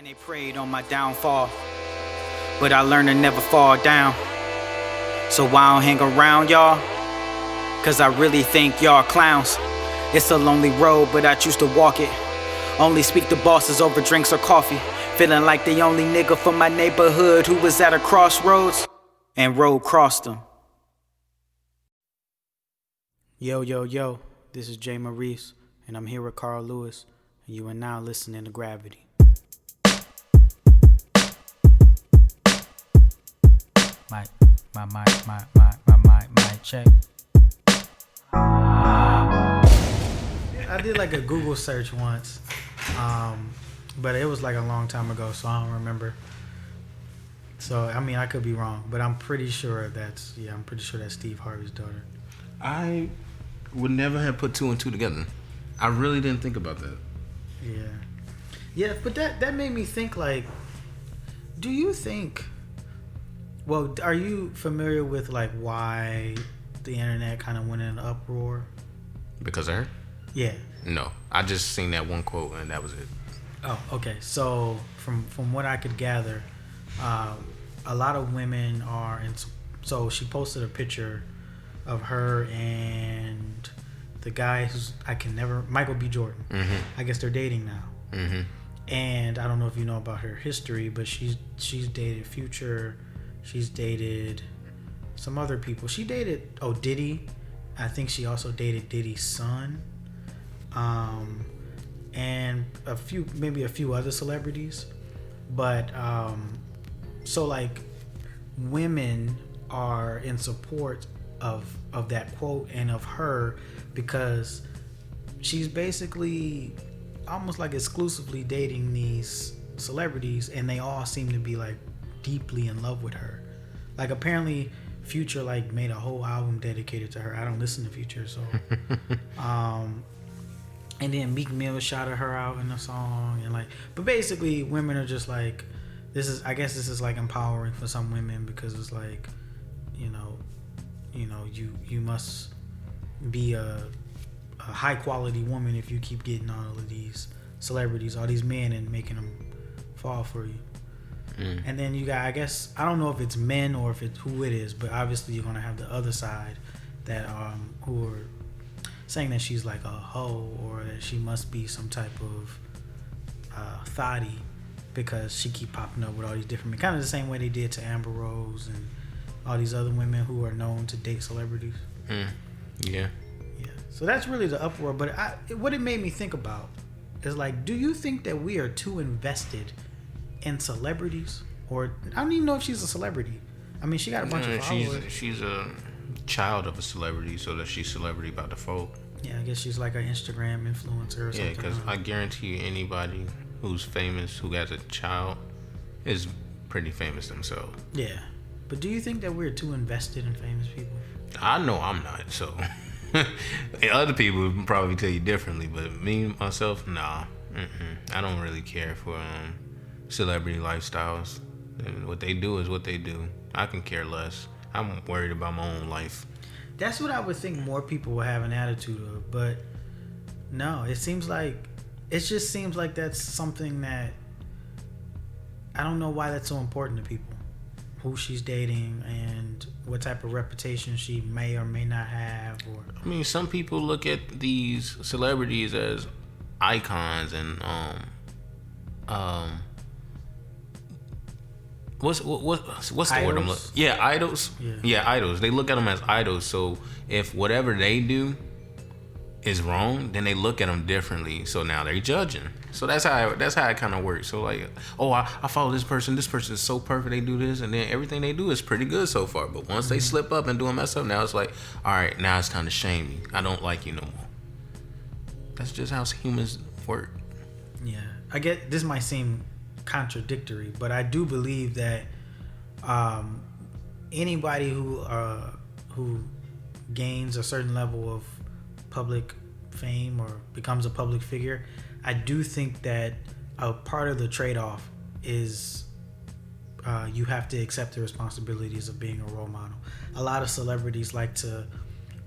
They preyed on my downfall, but I learned to never fall down. So I don't hang around y'all, cause I really think y'all clowns. It's a lonely road, but I choose to walk it. Only speak to bosses over drinks or coffee. Feeling like the only nigga from my neighborhood who was at a crossroads and road crossed them. Yo, yo, yo, this is Jae Maurice, and I'm here with Karl Lewis, and you are now listening to Gravity. My check. I did like a Google search once, but it was like a long time ago, so I don't remember. So I mean, I could be wrong, but I'm pretty sure that's Steve Harvey's daughter. I would never have put two and two together. I really didn't think about that. Yeah, but that made me think, like, do you think? Well, are you familiar with like why the internet kind of went in an uproar? Because of her? Yeah. No, I just seen that one quote and that was it. Oh, okay. So from what I could gather, a lot of women are in. So she posted a picture of her and the guy who's Michael B. Jordan. Mm-hmm. I guess they're dating now. Mm-hmm. And I don't know if you know about her history, but she's dated Future. She's dated some other people. She dated Diddy. I think she also dated Diddy's son. And a few other celebrities. But so like women are in support of that quote and of her, because she's basically almost like exclusively dating these celebrities, and they all seem to be like deeply in love with her. Like apparently Future like made a whole album dedicated to her. I don't listen to Future, so and then Meek Mill shouted her out in a song, and like, but basically women are just like, this is like empowering for some women, because it's like, you must be a high quality woman if you keep getting all of these celebrities, all these men, and making them fall for you. And then you got, I guess, I don't know if it's men or if it's who it is, but obviously you're gonna have the other side that who are saying that she's like a hoe, or that she must be some type of thotty, because she keep popping up with all these different men, kind of the same way they did to Amber Rose and all these other women who are known to date celebrities. Yeah. So that's really the uproar. But what it made me think about is like, do you think that we are too invested in celebrities? Or I don't even know if she's a celebrity. I mean, she got a bunch of followers. She's a child of a celebrity, so that she's celebrity by default. Yeah, I guess she's like an Instagram influencer or something. Yeah, because I guarantee you anybody who's famous who has a child is pretty famous themselves. Yeah. But do you think that we're too invested in famous people? I know I'm not, so other people would probably tell you differently, but me, myself, nah. I don't really care for celebrity lifestyles. And what they do is what they do. I can care less. I'm worried about my own life. That's what I would think more people would have an attitude of, but no, it just seems like that's something that, I don't know why that's so important to people. Who she's dating and what type of reputation she may or may not have. Or I mean, some people look at these celebrities as icons and what's the word I'm looking? Yeah, idols. Yeah, idols. They look at them as idols. So if whatever they do is wrong, then they look at them differently. So now they're judging. So that's how it kind of works. So like, I follow this person. This person is so perfect. They do this, and then everything they do is pretty good so far. But once they slip up and do a mess up, now it's like, all right, now it's time to shame you. I don't like you no more. That's just how humans work. Yeah, I get this might seem contradictory, but I do believe that anybody who gains a certain level of public fame or becomes a public figure, I do think that a part of the trade-off is you have to accept the responsibilities of being a role model. A lot of celebrities like to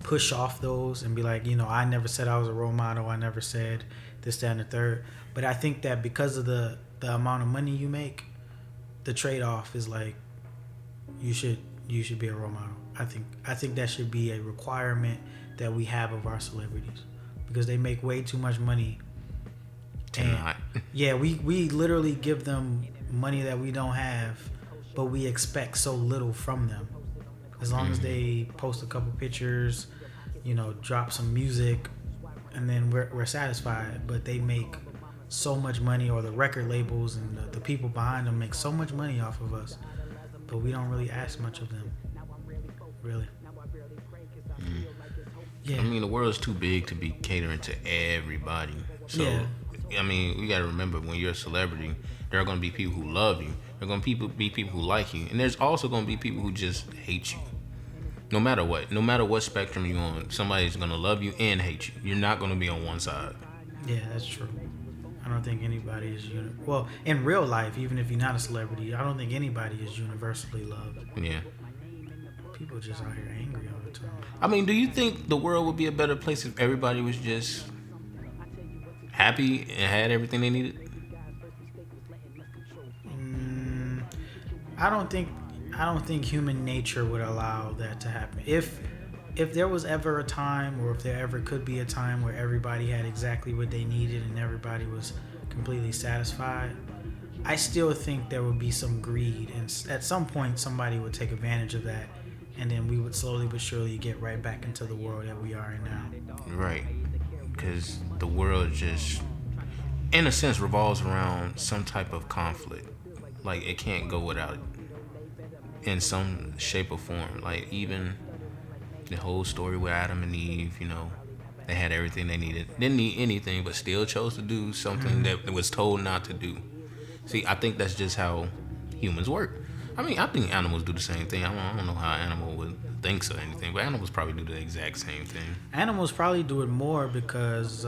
push off those and be like, I never said I was a role model. I never said this, that, and the third. But I think that because of the the amount of money you make, the trade-off is like you should be a role model. I think that should be a requirement that we have of our celebrities, because they make way too much money. Cannot. Yeah, we literally give them money that we don't have, but we expect so little from them. As long as they post a couple pictures, drop some music, and then we're satisfied. But they make so much money, or the record labels and the people behind them make so much money off of us, but we don't really ask much of them. Really. Yeah. I mean, the world's too big to be catering to everybody. So, I mean, we got to remember, when you're a celebrity, there are going to be people who love you. There are going to be people who like you. And there's also going to be people who just hate you. No matter what spectrum you're on, somebody's going to love you and hate you. You're not going to be on one side. Yeah, that's true. I don't think anybody is well, in real life, even if you're not a celebrity, I don't think anybody is universally loved. Yeah. People just out here angry all the time. I mean, do you think the world would be a better place if everybody was just happy and had everything they needed? I don't think human nature would allow that to happen. If there was ever a time, or if there ever could be a time where everybody had exactly what they needed and everybody was completely satisfied, I still think there would be some greed, and at some point somebody would take advantage of that, and then we would slowly but surely get right back into the world that we are in now. Right. Because the world just, in a sense, revolves around some type of conflict. Like, it can't go without it in some shape or form. Like, even the whole story with Adam and Eve, they had everything they needed. Didn't need anything, but still chose to do something that was told not to do. See, I think that's just how humans work. I mean, I think animals do the same thing. I don't know how an animal would think or anything, but animals probably do the exact same thing. Animals probably do it more because,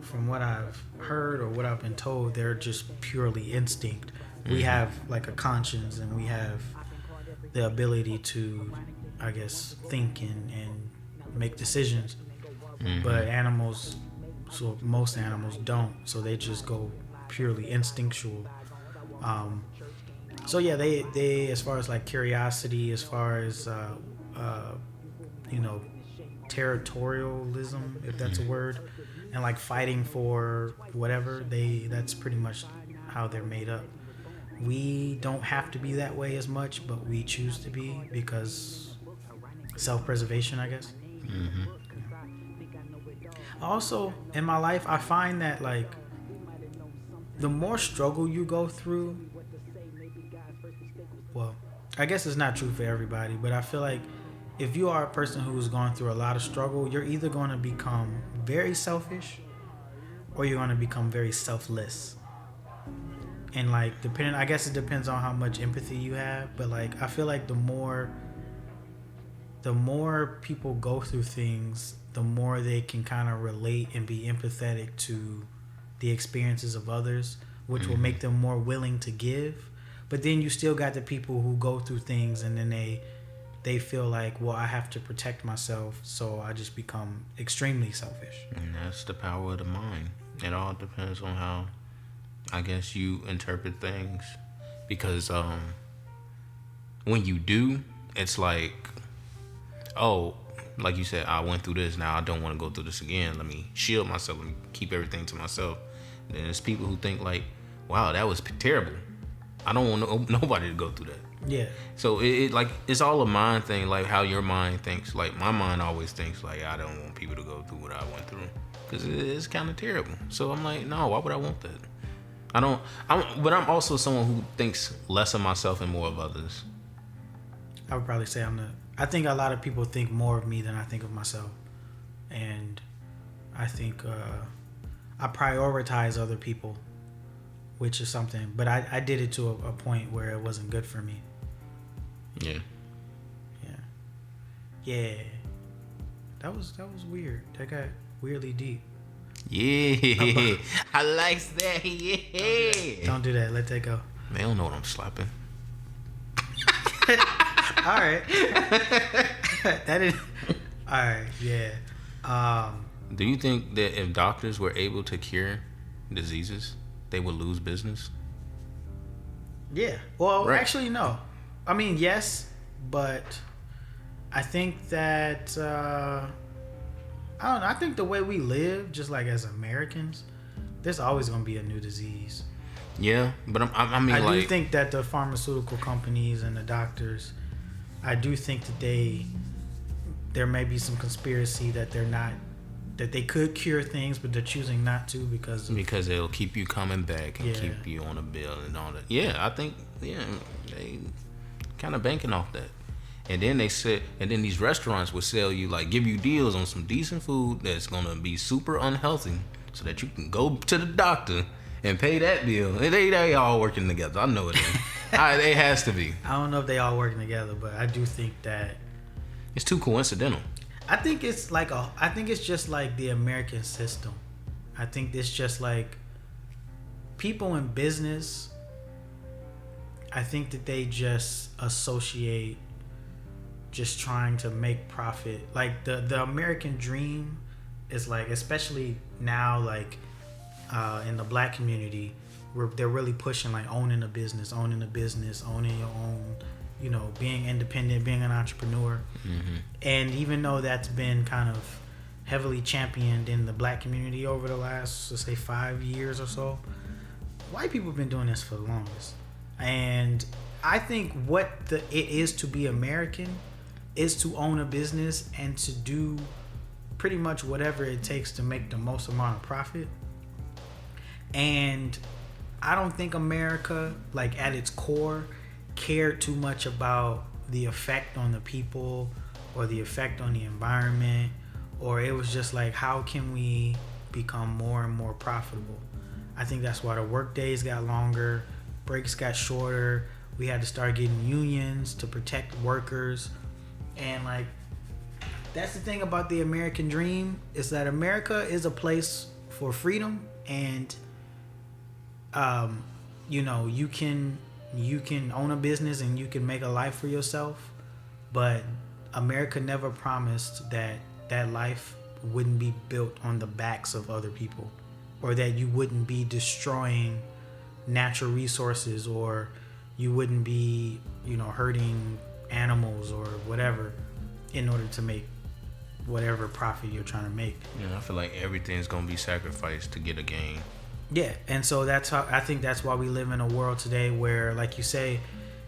from what I've heard or what I've been told, they're just purely instinct. We have like a conscience, and we have the ability to, I guess, think and make decisions. But most animals don't, so they just go purely instinctual. So yeah, they as far as like curiosity, as far as territorialism, if that's a word, and like fighting for whatever, that's pretty much how they're made up. We don't have to be that way as much, but we choose to be because self-preservation, I guess. Also, in my life, I find that like the more struggle you go through, well, I guess it's not true for everybody, but I feel like if you are a person who's gone through a lot of struggle, you're either going to become very selfish or you're going to become very selfless. And like, I guess it depends on how much empathy you have, but like, I feel like the more people go through things, the more they can kind of relate and be empathetic to the experiences of others, which will make them more willing to give. But then you still got the people who go through things and then they feel like, well, I have to protect myself, so I just become extremely selfish. And that's the power of the mind. It all depends on how, I guess, you interpret things. Because when you do, it's like, oh, like you said, I went through this, now I don't want to go through this again. Let me shield myself, let me keep everything to myself. And then there's people who think like, wow, that was terrible. I don't want nobody to go through that. Yeah. So it's all a mind thing, like how your mind thinks. Like my mind always thinks like, I don't want people to go through what I went through because it's kind of terrible. So I'm like, no, why would I want that? But I'm also someone who thinks less of myself and more of others. I would probably say I think a lot of people think more of me than I think of myself. And I think I prioritize other people, which is something. But I did it to a point where it wasn't good for me. Yeah. Yeah. That was weird. That got weirdly deep. Yeah. I like that. Yeah. Don't do that. Let that go. They don't know what I'm slapping. All right. That is. All right. Yeah. Do you think that if doctors were able to cure diseases, they would lose business? Yeah. Well, actually, no. I mean, yes, but I think that I don't know. I think the way we live, just like as Americans, there's always going to be a new disease. Yeah, but I mean, I do think that the pharmaceutical companies and the doctors, I do think that there may be some conspiracy that that they could cure things, but they're choosing not to because it'll keep you coming back and keep you on a bill and all that. Yeah, I think they kind of banking off that. And then then these restaurants will sell you, like, give you deals on some decent food that's gonna be super unhealthy, so that you can go to the doctor and pay that bill. They all working together. I know it is. It has to be. I don't know if they all working together, but I do think that it's too coincidental. I think it's just like the American system. I think it's just like people in business. I think that they just associate just trying to make profit. Like the American dream is like, especially now, like in the black community, where they're really pushing like owning a business, owning your own, being independent, being an entrepreneur. Mm-hmm. And even though that's been kind of heavily championed in the black community over the last, let's say, 5 years or so, white people have been doing this for the longest. And I think what it is to be American is to own a business and to do pretty much whatever it takes to make the most amount of profit. And I don't think America, like at its core, cared too much about the effect on the people or the effect on the environment, or it was just like, how can we become more and more profitable? I think that's why the work days got longer, breaks got shorter. We had to start getting unions to protect workers. And like, that's the thing about the American dream, is that America is a place for freedom, and you can own a business and you can make a life for yourself, but America never promised that life wouldn't be built on the backs of other people, or that you wouldn't be destroying natural resources, or you wouldn't be hurting animals or whatever in order to make whatever profit you're trying to make. Yeah, I feel like everything's gonna be sacrificed to get a gain. Yeah, and so I think that's why we live in a world today where, like you say,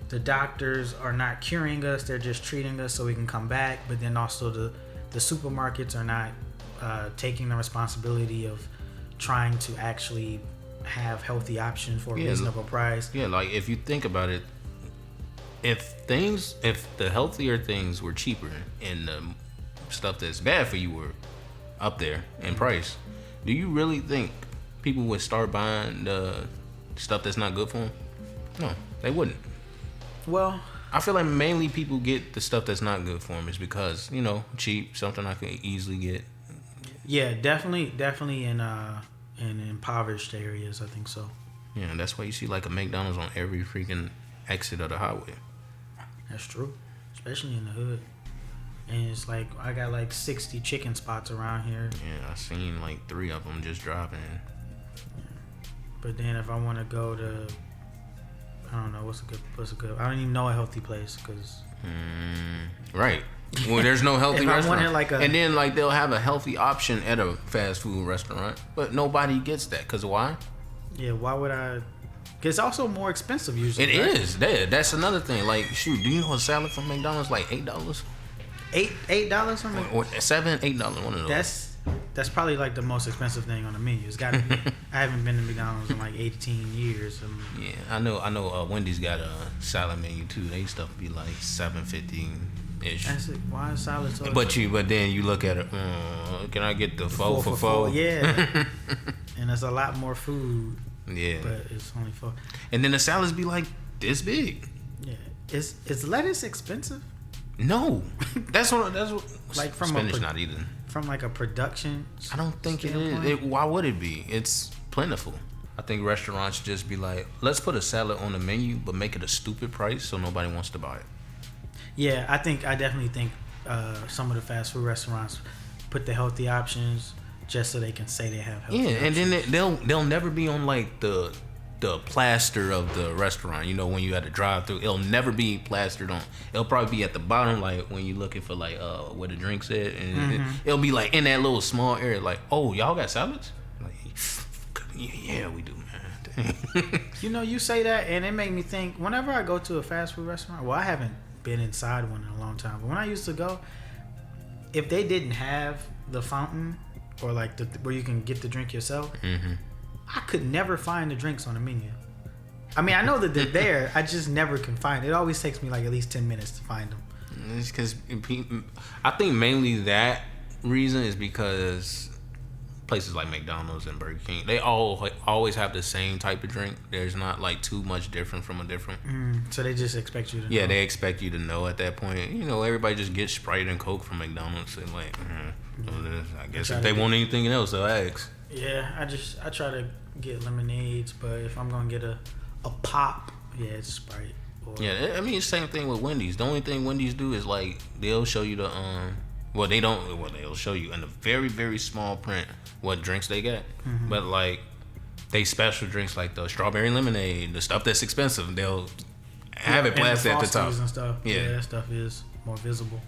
the doctors are not curing us, they're just treating us so we can come back. But then also the supermarkets are not taking the responsibility of trying to actually have healthy options for a reasonable price. Yeah, like if you think about it, if the healthier things were cheaper and the stuff that's bad for you were up there in price, do you really think people would start buying the stuff that's not good for them? No, they wouldn't. Well, I feel like mainly people get the stuff that's not good for them is because, cheap, something I can easily get. Yeah, definitely in impoverished areas, I think so. Yeah, and that's why you see like a McDonald's on every freaking exit of the highway. That's true, especially in the hood. And it's like, I got like 60 chicken spots around here. Yeah, I seen like 3 of them just driving. Yeah. But then if I want to go to, I don't know, what's a good, I don't even know a healthy place, because right. Well, there's no healthy restaurant. And then like they'll have a healthy option at a fast food restaurant, but nobody gets that. Because why? Yeah, why would I? It's also more expensive usually. It is. That's another thing. Like, shoot, do you know a salad from McDonald's like $8? $8 from or $7, $8, one of those. That's probably like the most expensive thing on the menu. It's got to be. I haven't been to McDonald's in like 18 years. Yeah, I know. Wendy's got a salad menu too. They stuff be like $7.50 ish. That's it. Why is salad so? But then you look at it. Can I get the 4 for 4? Yeah. And it's a lot more food. Yeah. But it's only 4. And then the salads be like this big. Yeah. Is lettuce expensive? No. That's what like from spinach not either. From like a production. I don't think it is. Why would it be? It's plentiful. I think restaurants just be like, let's put a salad on the menu, but make it a stupid price so nobody wants to buy it. Yeah, I definitely think some of the fast food restaurants put the healthy options, just so they can say they have healthy options. And then they'll never be on like the plaster of the restaurant. You know, when you had to drive through, it'll never be plastered on. It'll probably be at the bottom, like when you're looking for like where the drink's at, and it'll be like in that little small area. Like, oh, y'all got salads? Like, yeah, we do, man. You know, you say that, and it made me think. Whenever I go to a fast food restaurant, well, I haven't been inside one in a long time, but when I used to go, if they didn't have the fountain or like where you can get the drink yourself, I could never find the drinks on the menu. I mean, I know that they're there. I just never can find it. It always takes me like at least 10 minutes to find them. It's because I think mainly that reason is because places like McDonald's and Burger King, they always have the same type of drink. There's not like too much different from a different. So they just expect you to know. Yeah, they expect you to know at that point. You know, everybody just gets Sprite and Coke from McDonald's and like, I guess if they want anything else, they'll ask. Yeah, I try to get lemonades, but if I'm gonna get a pop, yeah, it's Sprite. Yeah, I mean, it's the same thing with Wendy's. The only thing Wendy's do is like they'll show you they'll show you in a very, very small print what drinks they got. But like they special drinks like the strawberry lemonade, the stuff that's expensive, they'll have it plastered at the top. And stuff. Yeah, that stuff is more visible.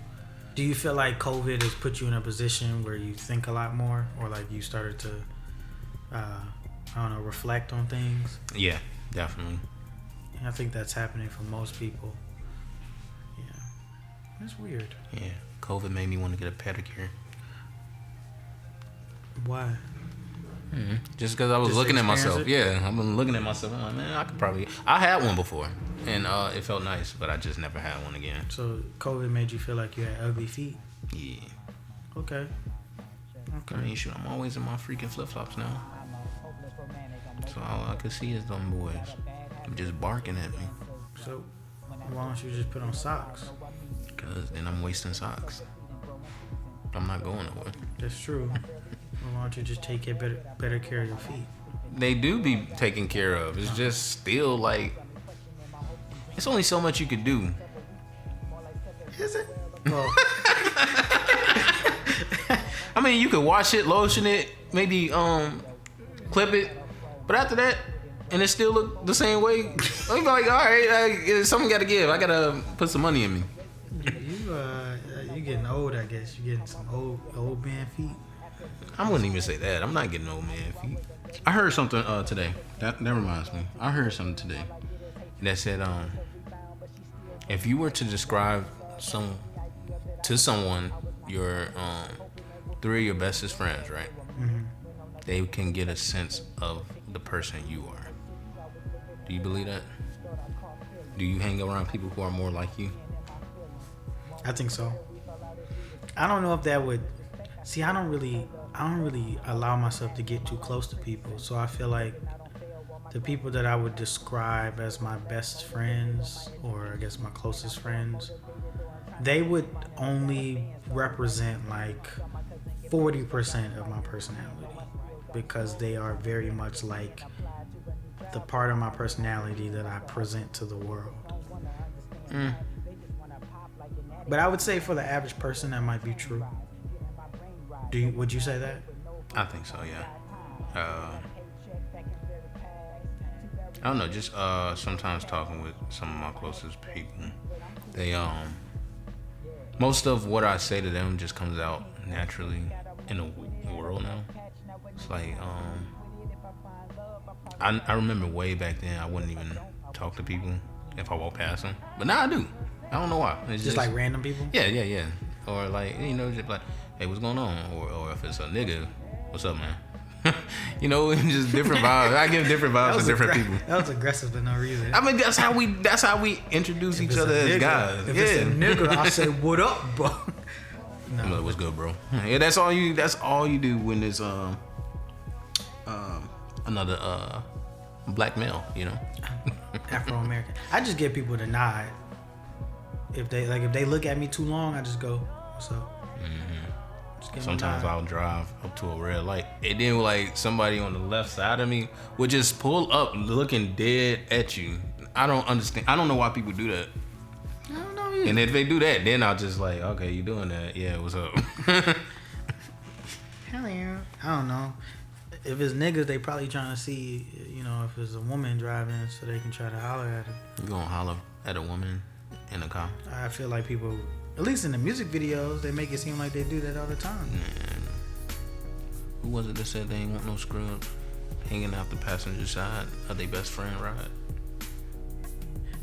Do you feel like COVID has put you in a position where you think a lot more, or like you started to reflect on things? Yeah, definitely. I think that's happening for most people. Yeah. It's weird. Yeah. COVID made me want to get a pedicure. Why? Just because I was looking at myself. Yeah, I've been looking at myself. I'm like, man, I had one before, and it felt nice, but I just never had one again. So COVID made you feel like you had ugly feet? Yeah. Okay. I mean, shoot, I'm always in my freaking flip-flops now. So all I could see is them boys just barking at me. So why don't you just put on socks? Because then I'm wasting socks. I'm not going nowhere. That's true. Why don't you just take better care of your feet? They do be taken care of. It's just still like, it's only so much you could do. Is it? Well, I mean, you could wash it, lotion it, maybe clip it, but after that, and it still look the same way. I'm like, all right, something got to give. I gotta put some money in me. You getting old, I guess. You getting some old man feet. I wouldn't even say that. I'm not getting old man feet. I heard something today. That reminds me. I heard something today that said, if you were to describe to someone your 3 of your bestest friends, right? They can get a sense of the person you are. Do you believe that? Do you hang around people who are more like you? I think so. I don't know if that would. See, I don't really allow myself to get too close to people. So I feel like the people that I would describe as my best friends, or I guess my closest friends, they would only represent like 40% of my personality, because they are very much like the part of my personality that I present to the world. But I would say for the average person that might be true. Would you say that? I think so, yeah. I don't know, just sometimes talking with some of my closest people, they most of what I say to them just comes out naturally in the world now. It's like I remember way back then I wouldn't even talk to people if I walked past them, but now I do. I don't know why. It's just like random people? Yeah. Or like, you know, just like, hey, what's going on? Or if it's a nigga, what's up, man? You know, just different vibes. I give different vibes to different people. That was aggressive for no reason. I mean, that's how we introduce each other as guys. If it's a nigga, I say, what up, bro? No. I'm like, what's good, bro? Yeah, that's all you do when there's another black male, you know. Afro American. I just get people to nod. If they look at me too long, I just go, what's up? Sometimes I'll drive up to a red light, and then like somebody on the left side of me would just pull up looking dead at you. I don't understand. I don't know why people do that. I don't know either. And if they do that, then I'll just like, okay, you doing that? Yeah, what's up? hello. I don't know. If it's niggas, they probably trying to see, if it's a woman driving, so they can try to holler at her. You gonna holler at a woman in a car? I feel like people, at least in the music videos, they make it seem like they do that all the time. Man. Who was it that said they ain't want no scrubs hanging out the passenger side of their best friend ride?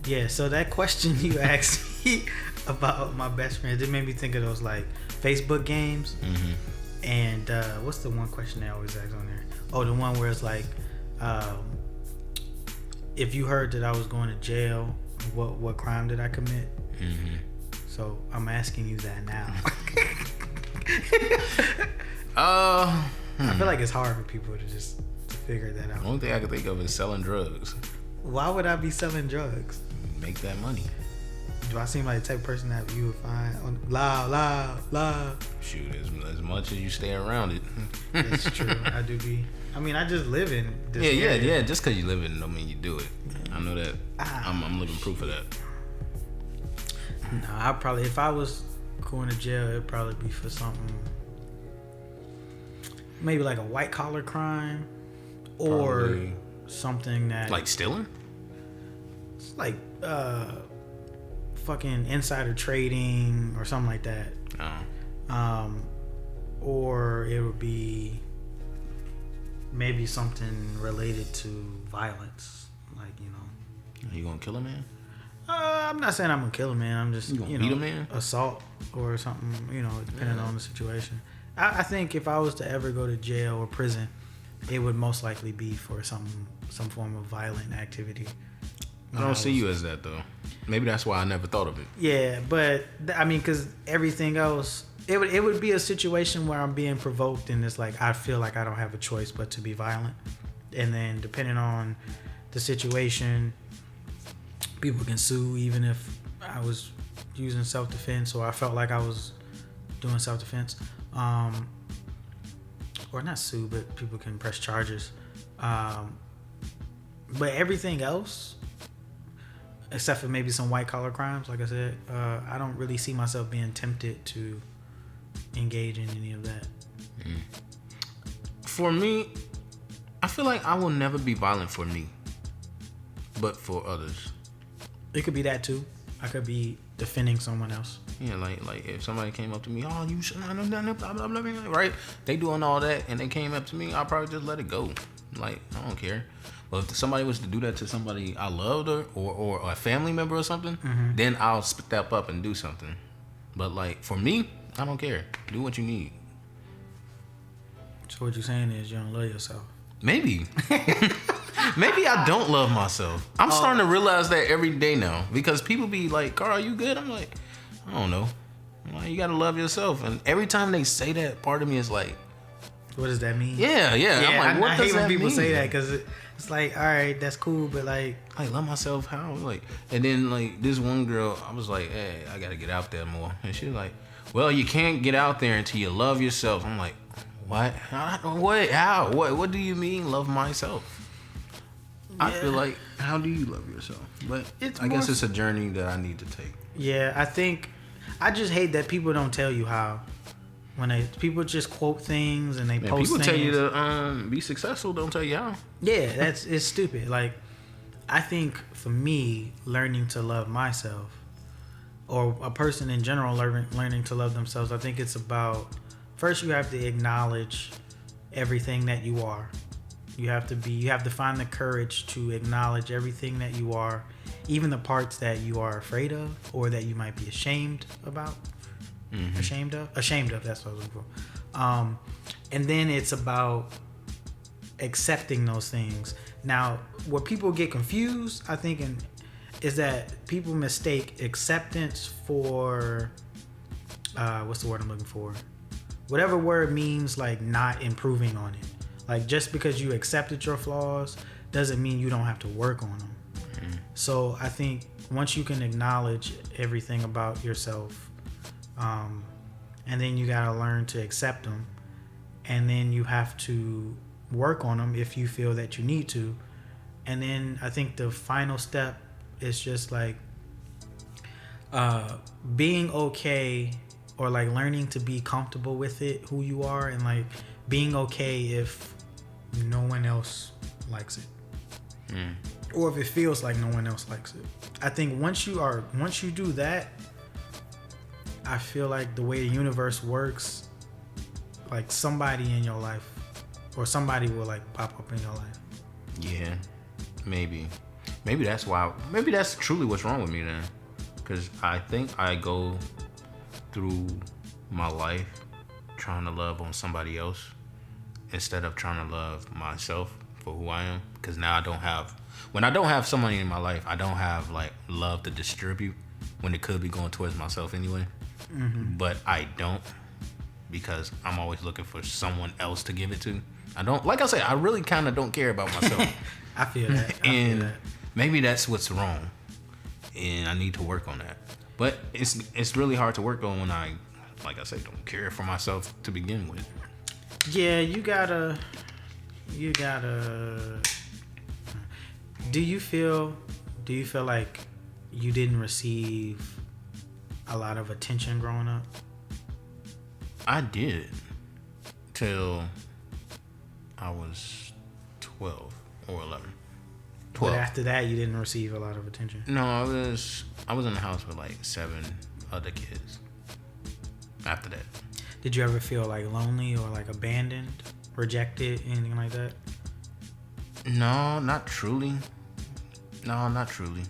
Yeah, so that question you asked me about my best friend, it made me think of those like Facebook games. Mm-hmm. And what's the one question they always ask on there? Oh, the one where it's like, if you heard that I was going to jail, what crime did I commit? Mm-hmm. So I'm asking you that now. I feel like it's hard for people to figure that out. The only thing I can think of is selling drugs. Why would I be selling drugs? Make that money. Do I seem like the type of person that you would find on loud? Shoot, as much as you stay around it. It's true. I do be. I mean, I just live in this Yeah. Just because you live in it don't mean you do it. I know that. I'm living proof of that. No, I probably, if I was going to jail, it'd probably be for something, maybe like a white collar crime, or probably something that like stealing. It's like fucking insider trading or something like that. Oh. Or it would be maybe something related to violence, like You gonna kill a man? I'm not saying I'm gonna kill a man. I'm just beat a man? Assault or something. Depending on the situation. I think if I was to ever go to jail or prison, it would most likely be for some form of violent activity. I don't see you as that though. Maybe that's why I never thought of it. Yeah, but I mean, because everything else, it would be a situation where I'm being provoked, and it's like I feel like I don't have a choice but to be violent. And then depending on the situation, people can sue even if I was using self-defense or I felt like I was doing self-defense. Or not sue, but people can press charges. But everything else, except for maybe some white collar crimes, like I said, I don't really see myself being tempted to engage in any of that. For me, I feel like I will never be violent for me, but for others. It could be that too. I could be defending someone else. Yeah, like if somebody came up to me, oh, you should not have done that, blah, blah, blah, blah, right? They doing all that, and they came up to me, I'll probably just let it go. Like, I don't care. But if somebody was to do that to somebody I loved or a family member or something, then I'll step up and do something. But like, for me, I don't care. Do what you need. So what you're saying is you don't love yourself? Maybe. Maybe I don't love myself. I'm starting to realize that every day now. Because people be like, Karl, you good? I'm like, I don't know. I'm like, you gotta love yourself. And every time they say that, part of me is like, what does that mean? Yeah. I'm like, what does that mean? I hate when people say that because it's like, all right, that's cool, but like love myself how? Like, and then like this one girl, I was like, hey, I gotta get out there more. And she was like, well, you can't get out there until you love yourself. I'm like, what? What? How? What do you mean love myself? Yeah. I feel like, how do you love yourself? But I guess it's a journey that I need to take. Yeah, I just hate that people don't tell you how. When people just quote things and they post people things. Tell you to be successful, don't tell you how. Yeah, it's stupid. Like, I think for me, learning to love myself, or a person in general learning to love themselves, I think it's about, first you have to acknowledge everything that you are. You have to find the courage to acknowledge everything that you are, even the parts that you are afraid of or that you might be ashamed about. Mm-hmm. Ashamed of, that's what I was looking for. And then it's about accepting those things. Now, what people get confused, I think, is that people mistake acceptance for what's the word I'm looking for? Whatever word means like not improving on it. Like, just because you accepted your flaws doesn't mean you don't have to work on them. Mm-hmm. So I think once you can acknowledge everything about yourself, and then you gotta learn to accept them, and then you have to work on them if you feel that you need to. And then I think the final step is just like being okay, or like learning to be comfortable with it, who you are, and like being okay if no one else likes it. Or if it feels like no one else likes it. I think once you do that, I feel like the way the universe works, like somebody in your life or somebody will like pop up in your life. Yeah, maybe that's truly what's wrong with me then, because I think I go through my life trying to love on somebody else instead of trying to love myself for who I am, because now when I don't have somebody in my life, I don't have like love to distribute when it could be going towards myself anyway. But I don't, because I'm always looking for someone else to give it to. Like I said, I really kind of don't care about myself. I feel that. And maybe that's what's wrong, and I need to work on that. But it's really hard to work on when I, like I said, don't care for myself to begin with. Yeah, you gotta. Do you feel like you didn't receive a lot of attention growing up? I did, till I was 12 or 11. 12. But after that, you didn't receive a lot of attention? No, I was in the house with like 7 other kids. After that. Did you ever feel like lonely or like abandoned, rejected, anything like that? No, not truly. No, not truly.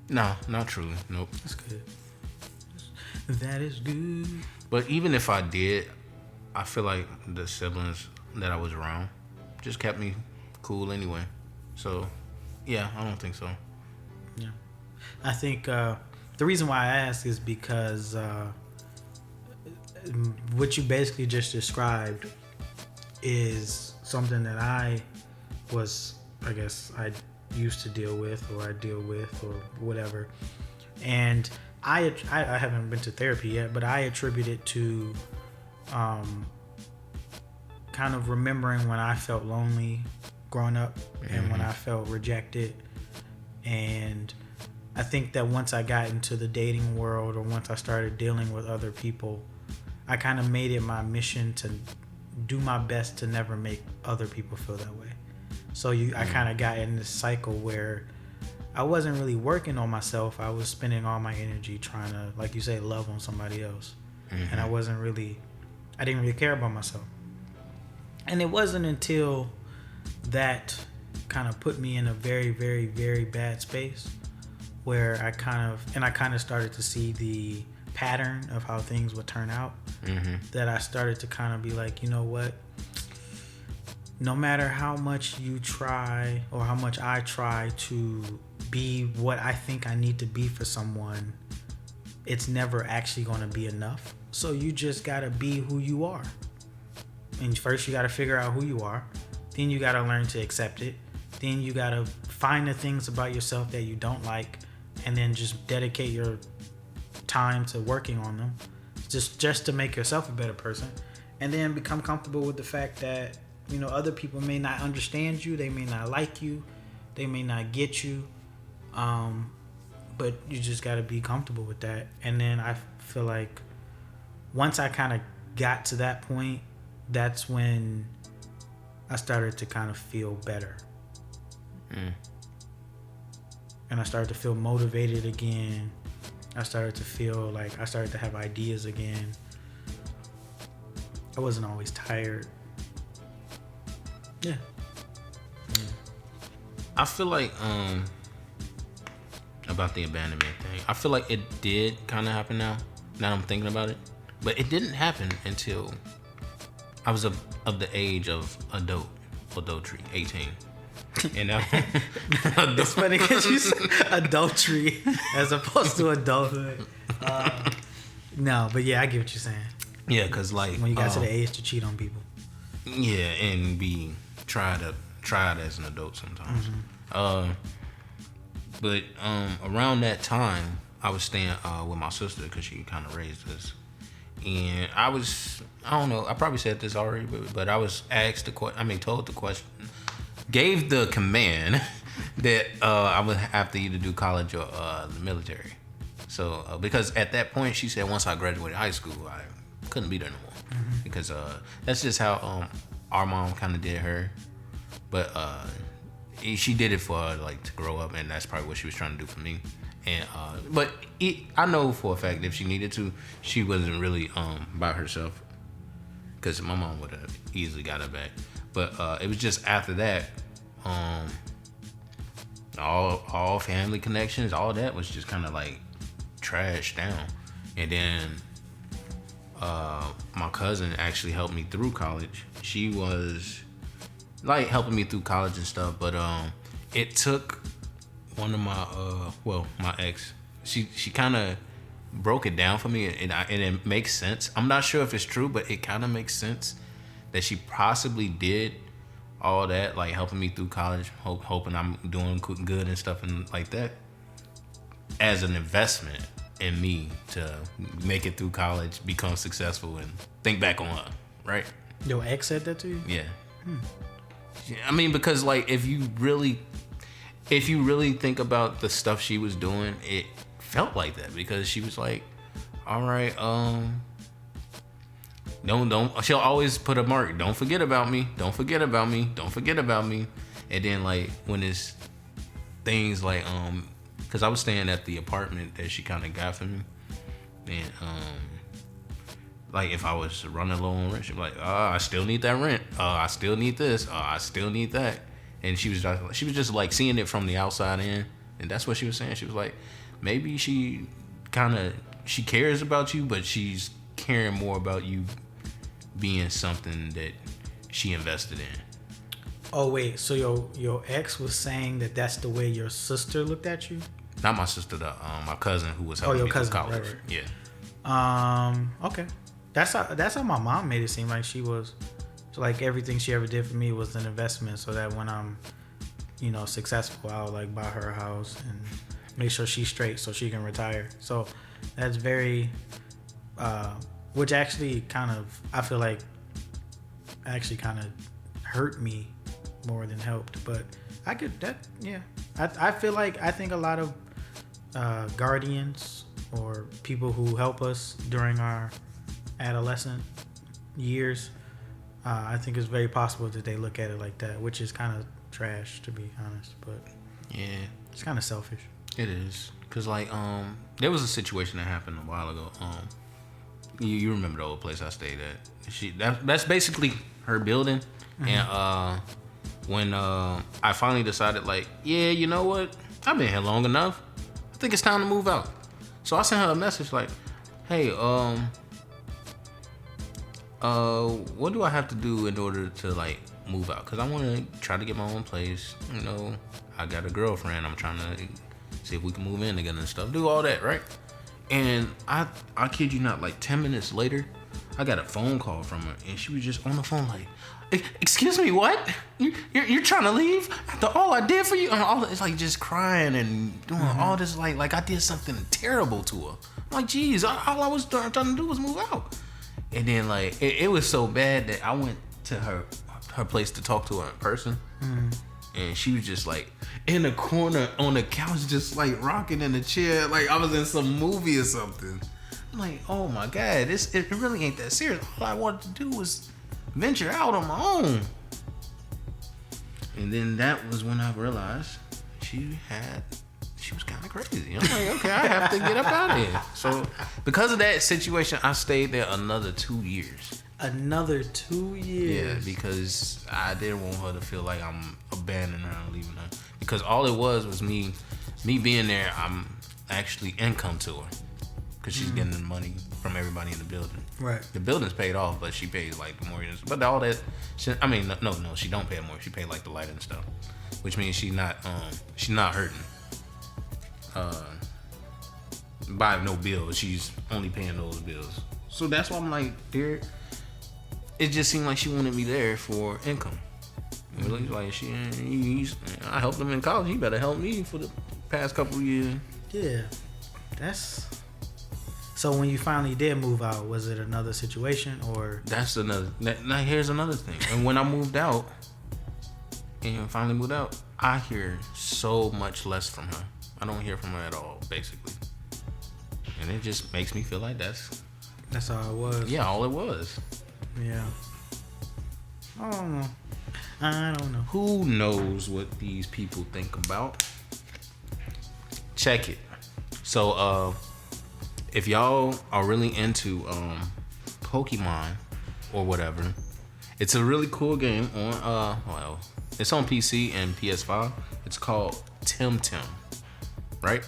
No, not truly. Nope. That's good. That is good. But even if I did, I feel like the siblings that I was around just kept me cool anyway. So, yeah, I don't think so. Yeah. I think the reason why I ask is because what you basically just described is something that I used to deal with, or I deal with, or whatever. And I haven't been to therapy yet, but I attribute it to kind of remembering when I felt lonely growing up and when I felt rejected. And I think that once I got into the dating world, or once I started dealing with other people, I kind of made it my mission to do my best to never make other people feel that way. So I kind of got in this cycle where I wasn't really working on myself. I was spending all my energy trying to, like you say, love on somebody else. And I didn't really care about myself. And it wasn't until that kind of put me in a very, very, very bad space where I kind of started to see the pattern of how things would turn out, that I started to kind of be like, you know what? No matter how much you try, or how much I try to be what I think I need to be for someone, it's never actually going to be enough. So you just got to be who you are. And first you got to figure out who you are. Then you got to learn to accept it. Then you got to find the things about yourself that you don't like, and then just dedicate your time to working on them, just to make yourself a better person. And then become comfortable with the fact that, you know, other people may not understand you, they may not like you, they may not get you, but you just got to be comfortable with that. And then I feel like once I kind of got to that point, that's when I started to kind of feel better. And I started to feel motivated again. I started to feel like I started to have ideas again. I wasn't always tired. Yeah. I feel like about the abandonment thing, I feel like it did kind of happen now I'm thinking about it, but it didn't happen until I was of the age of adultery, 18. And it's funny because you said adultery as opposed to adulthood. No, but yeah, I get what you're saying. Yeah, because like when you got to the age to cheat on people. Yeah, and be tried as an adult sometimes. But around that time, I was staying with my sister because she kind of raised us. And I don't know, I probably said this already, but I was told the question, gave the command that I would have to either do college or the military. So, because at that point, she said once I graduated high school, I couldn't be there no more. because that's just how our mom kind of did her, but she did it for her, like, to grow up, and that's probably what she was trying to do for me. And but I know for a fact if she needed to, she wasn't really by herself, because my mom would have easily got her back. But it was just after that, all family connections, all that was just kind of like trashed down. And then my cousin actually helped me through college. She was like helping me through college and stuff, but it took one of my my ex, she kind of broke it down for me, and it makes sense. I'm not sure if it's true, but it kind of makes sense that she possibly did all that, like helping me through college, hoping I'm doing good and stuff and like that, as an investment in me to make it through college, become successful, and think back on her, right? Your ex said that to you? Yeah. I mean, because like if you really think about the stuff she was doing, it felt like that, because she was like, all right, don't she'll always put a mark, don't forget about me, don't forget about me, don't forget about me. And then like when it's things like because I was staying at the apartment that she kind of got for me, and like if I was running low on rent, she'd be like, I still need that rent, I still need this, I still need that. And she was just like seeing it from the outside in, and that's what she was saying. She was like, maybe she cares about you, but she's caring more about you being something that she invested in. Oh wait, so your ex was saying that that's the way your sister looked at you? Not my sister, my cousin who was helping me through college. Right. Yeah. Okay. That's how my mom made it seem like she was. So like everything she ever did for me was an investment, so that when I'm, successful, I'll like buy her a house and make sure she's straight so she can retire. So that's very, which actually I feel like actually kind of hurt me more than helped. But I think a lot of guardians or people who help us during our adolescent years, I think it's very possible that they look at it like that, which is kind of trash, to be honest. But yeah, it's kind of selfish. It is, cause like there was a situation that happened a while ago. You remember the old place I stayed at? That's basically her building. Mm-hmm. And when I finally decided, like, yeah, you know what? I've been here long enough. I think it's time to move out. So I sent her a message like, hey, what do I have to do in order to like move out? Cause I want to try to get my own place. I got a girlfriend. I'm trying to see if we can move in together and stuff. Do all that, right? And I kid you not, like 10 minutes later, I got a phone call from her, and she was just on the phone like, excuse me, what? You're trying to leave after all I did for you? And all it's like just crying and doing all this like I did something terrible to her. I'm like, geez, all I was trying to do was move out. And then like it was so bad that I went to her place to talk to her in person. Mm-hmm. And she was just like in the corner on the couch, just like rocking in the chair, like I was in some movie or something. I'm like, oh my God, it really ain't that serious. All I wanted to do was venture out on my own. And then that was when I realized she was kind of crazy. I'm like, okay, I have to get up out of here. So because of that situation, I stayed there another 2 years. Another 2 years? Yeah, because I didn't want her to feel like I'm abandoning her and leaving her. Because all it was me being there, I'm actually income to her. Because she's getting the money from everybody in the building. Right. The building's paid off, but she pays like the mortgage. But all that, no, she don't pay more. She paid like the light and stuff. Which means she's not hurting by no bills. She's only paying those bills. So that's why I'm like, dear, it just seemed like she wanted me there for income. Really, like I helped him in college. He better help me for the past couple of years. Yeah, that's. So when you finally did move out, was it another situation or? That's another. Now here's another thing. And when I moved out, and finally moved out, I hear so much less from her. I don't hear from her at all, basically. And it just makes me feel like that's That's all it was. Yeah, all it was. Yeah. I don't know. Who knows what these people think about? Check it. So, if y'all are really into Pokemon or whatever, it's a really cool game on it's on PC and PS5. It's called Tim, right?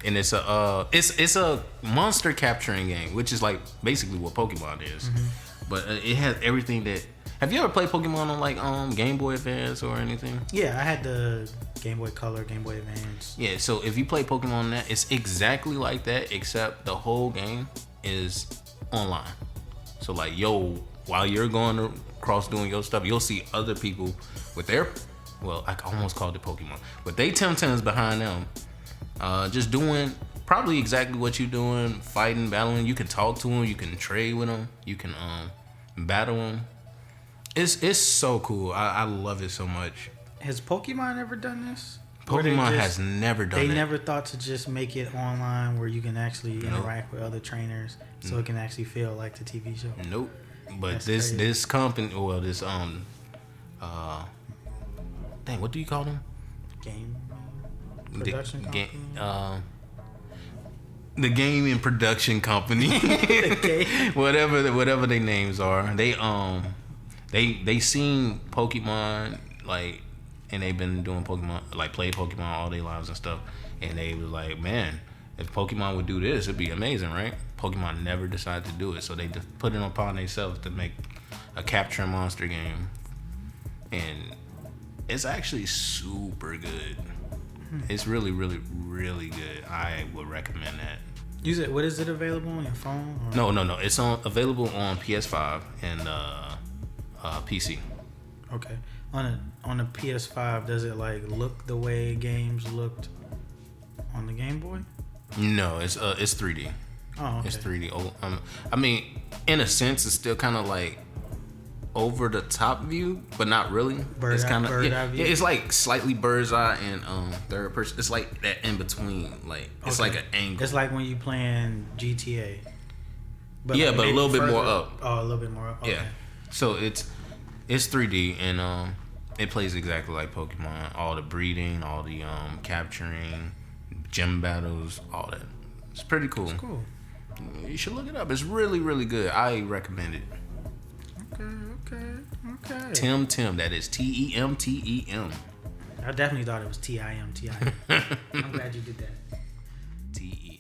And it's a monster capturing game, which is like basically what Pokemon is. Mm-hmm. But it has everything that. Have you ever played Pokemon on like Game Boy Advance or anything? Yeah, I had the Game Boy Color, Game Boy Advance. Yeah, so if you play Pokemon on that, it's exactly like that, except the whole game is online. So like, while you're going across doing your stuff, you'll see other people with their, well, I almost called it Pokemon, but they Tim-Tams behind them, just doing probably exactly what you're doing, fighting, battling. You can talk to them, you can trade with them, you can battle them. It's so cool. I love it so much. Has Pokemon ever done this? Pokemon has never done it. They never thought to just make it online where you can actually interact with other trainers, so it can actually feel like the TV show. Nope. But this company, well, this dang, what do you call them? Game production company. The gaming production company, whatever their names are, they seen Pokemon like, and they've been doing Pokemon, like played Pokemon all their lives and stuff, and they was like, man, if Pokemon would do this, it'd be amazing, right? Pokemon never decided to do it, so they just put it upon themselves to make a capture monster game, and it's actually super good. It's really, really, really good. I would recommend that. What is it available on your phone? Or? No. It's available on PS5 and PC. Okay. On the PS5, does it like look the way games looked on the Game Boy? No, it's 3D. Oh, okay. It's 3D. I mean, in a sense, it's still kind of like over the top view, but not really. Bird's eye view. Yeah, it's like slightly bird's eye and third person. It's like that in between. Like it's like an angle. It's like when you playing GTA. But yeah, but a little bit more up. Oh, a little bit more up. Okay. Yeah. So it's 3D and it plays exactly like Pokemon. All the breeding, all the capturing, gym battles, all that. It's pretty cool. It's cool. You should look it up. It's really, really good. I recommend it. Okay. Tim. That is TEMTEM. I definitely thought it was TIM. I'm glad you did that. TEM.